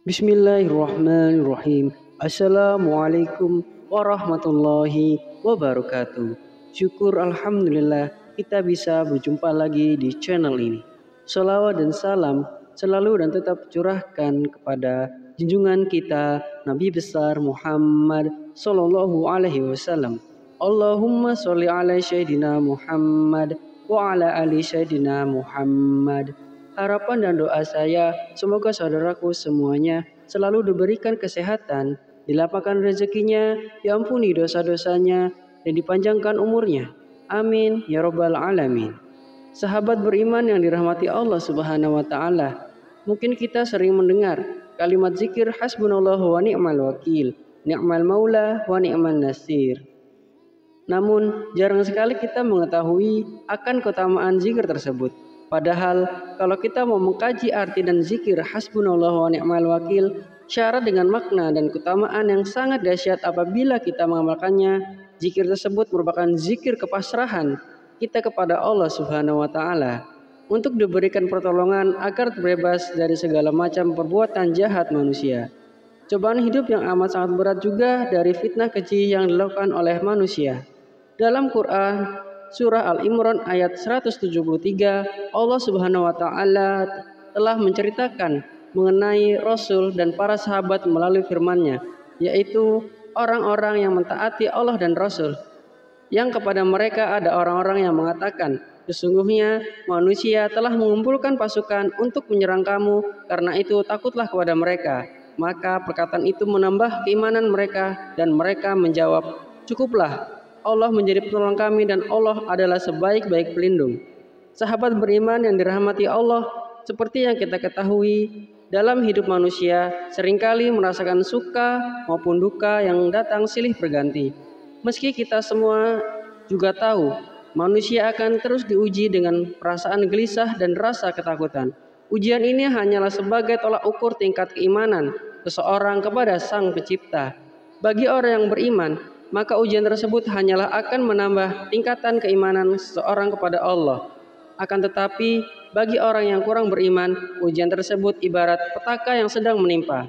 Bismillahirrahmanirrahim. Assalamualaikum warahmatullahi wabarakatuh. Syukur Alhamdulillah kita bisa berjumpa lagi di channel ini. Salawat dan salam selalu dan tetap curahkan kepada junjungan kita Nabi besar Muhammad Sallallahu Alaihi Wasallam. Allahumma sholli ala Sayyidina Muhammad wa ala ali Sayyidina Muhammad. Harapan dan doa saya semoga saudaraku semuanya selalu diberikan kesehatan, dilapangkan rezekinya, diampuni dosa-dosanya, dan dipanjangkan umurnya. Amin ya robbal alamin. Sahabat beriman yang dirahmati Allah Subhanahu wa taala, mungkin kita sering mendengar kalimat zikir hasbunallahu wa ni'mal wakil, ni'mal maula wa ni'man nasir. Namun jarang sekali kita mengetahui akan keutamaan zikir tersebut. Padahal kalau kita mau mengkaji arti dan zikir hasbunallahu wa ni'mal wakil, syarat dengan makna dan keutamaan yang sangat dahsyat apabila kita mengamalkannya. Zikir tersebut merupakan zikir kepasrahan kita kepada Allah Subhanahu wa taala untuk diberikan pertolongan agar terbebas dari segala macam perbuatan jahat manusia. Cobaan hidup yang amat sangat berat juga dari fitnah keji yang dilakukan oleh manusia. Dalam Quran Surah Al-Imran ayat 173, Allah Subhanahu wa taala telah menceritakan mengenai Rasul dan para sahabat melalui firman-Nya, yaitu orang-orang yang mentaati Allah dan Rasul. Yang kepada mereka ada orang-orang yang mengatakan, sesungguhnya manusia telah mengumpulkan pasukan untuk menyerang kamu, karena itu takutlah kepada mereka. Maka perkataan itu menambah keimanan mereka dan mereka menjawab, cukuplah, Allah menjadi penolong kami dan Allah adalah sebaik-baik pelindung. Sahabat beriman yang dirahmati Allah, seperti yang kita ketahui, dalam hidup manusia seringkali merasakan suka maupun duka yang datang silih berganti. Meski kita semua juga tahu, manusia akan terus diuji dengan perasaan gelisah dan rasa ketakutan. Ujian ini hanyalah sebagai tolak ukur tingkat keimanan seseorang kepada Sang Pencipta. Bagi orang yang beriman, maka ujian tersebut hanyalah akan menambah tingkatan keimanan seseorang kepada Allah. Akan tetapi, bagi orang yang kurang beriman, ujian tersebut ibarat petaka yang sedang menimpa.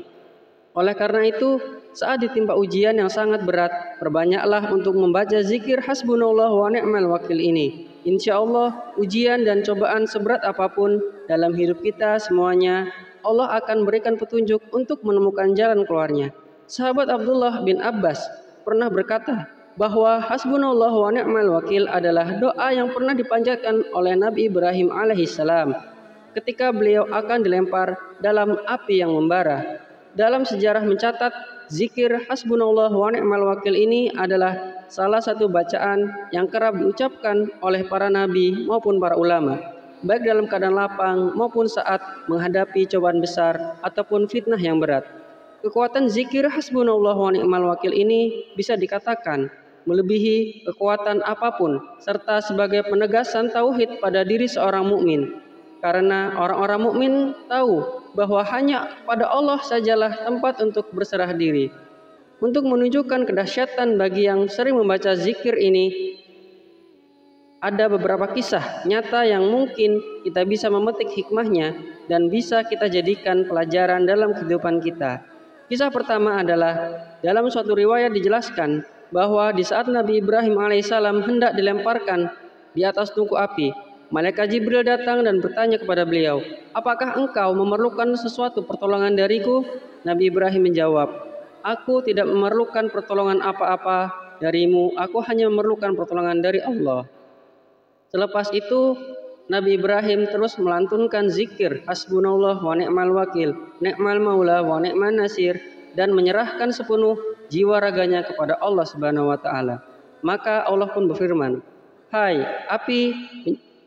Oleh karena itu, saat ditimpa ujian yang sangat berat, perbanyaklah untuk membaca zikir hasbunallahu wa ni'mal wakil ini. Insya Allah, ujian dan cobaan seberat apapun dalam hidup kita semuanya, Allah akan berikan petunjuk untuk menemukan jalan keluarnya. Sahabat Abdullah bin Abbas pernah berkata bahwa hasbunallahu wa ni'mal wakil adalah doa yang pernah dipanjatkan oleh Nabi Ibrahim alaihissalam ketika beliau akan dilempar dalam api yang membara. Dalam sejarah mencatat, zikir hasbunallahu wa ni'mal wakil ini adalah salah satu bacaan yang kerap diucapkan oleh para nabi maupun para ulama, baik dalam keadaan lapang maupun saat menghadapi cobaan besar ataupun fitnah yang berat. Kekuatan zikir hasbunallahu wa ni'mal wakil ini bisa dikatakan melebihi kekuatan apapun serta sebagai penegasan tauhid pada diri seorang mukmin. Karena orang-orang mukmin tahu bahwa hanya pada Allah sajalah tempat untuk berserah diri. Untuk menunjukkan kedahsyatan bagi yang sering membaca zikir ini, ada beberapa kisah nyata yang mungkin kita bisa memetik hikmahnya dan bisa kita jadikan pelajaran dalam kehidupan kita. Kisah pertama adalah dalam suatu riwayat dijelaskan bahwa di saat Nabi Ibrahim alaihissalam hendak dilemparkan di atas tungku api, malaikat Jibril datang dan bertanya kepada beliau, apakah engkau memerlukan sesuatu pertolongan dariku? Nabi Ibrahim menjawab, aku tidak memerlukan pertolongan apa-apa darimu, aku hanya memerlukan pertolongan dari Allah. Selepas itu Nabi Ibrahim terus melantunkan zikir hasbunallah wa ni'mal wakil, ni'mal maula wa ni'man nasir, dan menyerahkan sepenuh jiwa raganya kepada Allah Subhanahu wa taala. Maka Allah pun berfirman, hai api,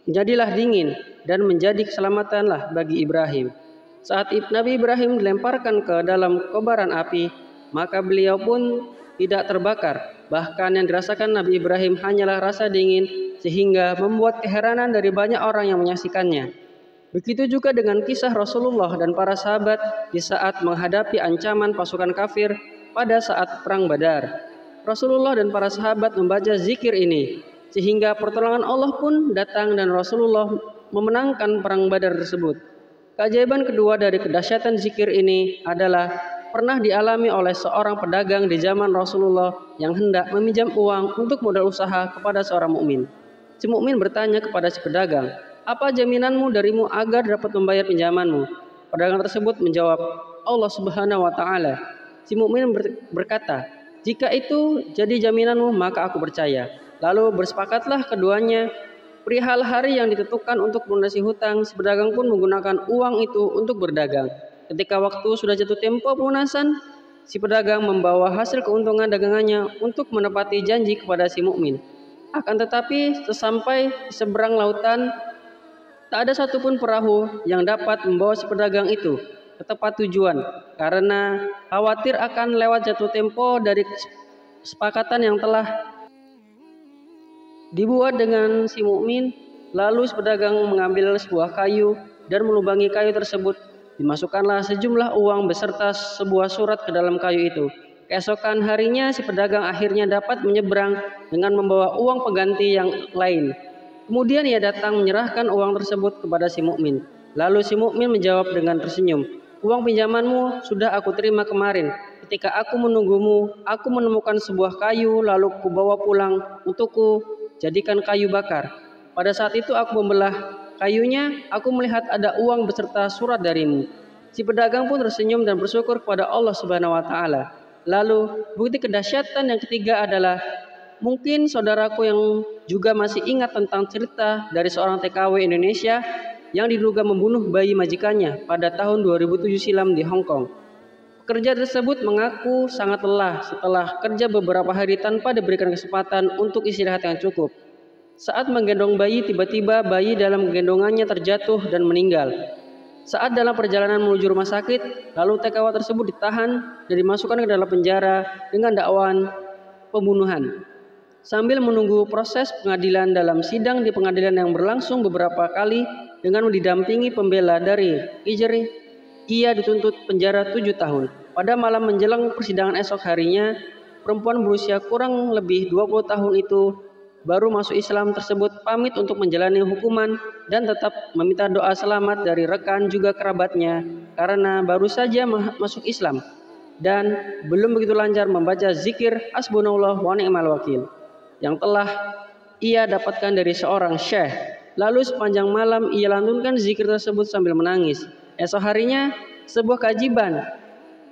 menjadilah dingin dan menjadi keselamatanlah bagi Ibrahim. Saat Nabi Ibrahim dilemparkan ke dalam kobaran api, maka beliau pun tidak terbakar. Bahkan yang dirasakan Nabi Ibrahim hanyalah rasa dingin, sehingga membuat keheranan dari banyak orang yang menyaksikannya. Begitu juga dengan kisah Rasulullah dan para sahabat di saat menghadapi ancaman pasukan kafir pada saat perang Badar. Rasulullah dan para sahabat membaca zikir ini, sehingga pertolongan Allah pun datang dan Rasulullah memenangkan perang Badar tersebut. Keajaiban kedua dari kedahsyatan zikir ini adalah pernah dialami oleh seorang pedagang di zaman Rasulullah yang hendak meminjam uang untuk modal usaha kepada seorang mukmin. Si mukmin bertanya kepada si pedagang, "Apa jaminanmu darimu agar dapat membayar pinjamanmu?" Pedagang tersebut menjawab, "Allah Subhanahu wa taala." Si mukmin berkata, "Jika itu jadi jaminanmu, maka aku percaya." Lalu bersepakatlah keduanya perihal hari yang ditentukan untuk melunasi hutang. Si pedagang pun menggunakan uang itu untuk berdagang. Ketika waktu sudah jatuh tempo pelunasan, si pedagang membawa hasil keuntungan dagangannya untuk menepati janji kepada si mukmin. Akan tetapi sesampai di seberang lautan, tak ada satupun perahu yang dapat membawa si pedagang itu ke tempat tujuan karena khawatir akan lewat jatuh tempo dari kesepakatan yang telah dibuat dengan si mukmin. Lalu si pedagang mengambil sebuah kayu dan melubangi kayu tersebut. Dimasukkanlah sejumlah uang beserta sebuah surat ke dalam kayu itu. Keesokan harinya si pedagang akhirnya dapat menyeberang dengan membawa uang pengganti yang lain. Kemudian ia datang menyerahkan uang tersebut kepada si mukmin. Lalu si mukmin menjawab dengan tersenyum, "Uang pinjamanmu sudah aku terima kemarin. Ketika aku menunggumu, aku menemukan sebuah kayu lalu kubawa pulang untukku jadikan kayu bakar. Pada saat itu aku membelah kayunya, aku melihat ada uang beserta surat darimu." Si pedagang pun tersenyum dan bersyukur kepada Allah Subhanahu wa taala. Lalu bukti kedahsyatan yang ketiga adalah mungkin saudaraku yang juga masih ingat tentang cerita dari seorang TKW Indonesia yang diduga membunuh bayi majikannya pada tahun 2007 silam di Hong Kong. Pekerja tersebut mengaku sangat lelah setelah kerja beberapa hari tanpa diberikan kesempatan untuk istirahat yang cukup. Saat menggendong bayi, tiba-tiba bayi dalam gendongannya terjatuh dan meninggal. Saat dalam perjalanan menuju rumah sakit, lalu TKW tersebut ditahan dan dimasukkan ke dalam penjara dengan dakwaan pembunuhan. Sambil menunggu proses pengadilan dalam sidang di pengadilan yang berlangsung beberapa kali dengan didampingi pembela dari Ijri, ia dituntut penjara 7 tahun. Pada malam menjelang persidangan esok harinya, perempuan berusia kurang lebih 20 tahun itu baru masuk Islam tersebut pamit untuk menjalani hukuman dan tetap meminta doa selamat dari rekan juga kerabatnya karena baru saja masuk Islam dan belum begitu lancar membaca zikir hasbunallah wa ni'mal wakil yang telah ia dapatkan dari seorang syekh. Lalu sepanjang malam ia lantunkan zikir tersebut sambil menangis. Esok harinya sebuah keajaiban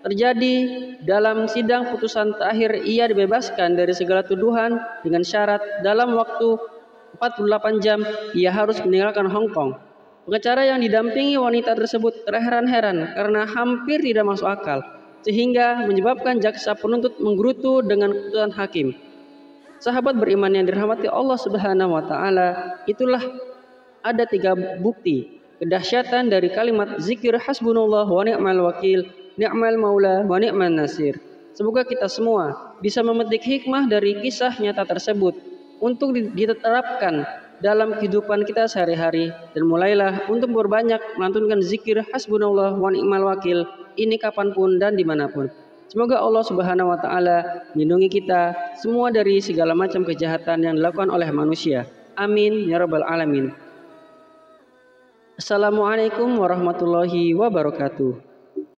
terjadi dalam sidang putusan terakhir. Ia dibebaskan dari segala tuduhan dengan syarat dalam waktu 48 jam ia harus meninggalkan Hong Kong. Pengacara yang didampingi wanita tersebut terheran-heran karena hampir tidak masuk akal sehingga menyebabkan jaksa penuntut menggerutu dengan keputusan hakim. Sahabat beriman yang dirahmati Allah Subhanahu wa taala, itulah ada 3 bukti kedahsyatan dari kalimat zikir hasbunallah wa ni'mal wakil, ni'mal maula wa ni'man nasir. Semoga kita semua bisa memetik hikmah dari kisah nyata tersebut untuk diterapkan dalam kehidupan kita sehari-hari dan mulailah untuk berbanyak melantunkan zikir hasbunallah wa ni'mal wakil ini kapanpun dan dimanapun. Semoga Allah Subhanahu wa taala melindungi kita semua dari segala macam kejahatan yang dilakukan oleh manusia. Amin ya rabbal alamin. Assalamualaikum warahmatullahi wabarakatuh.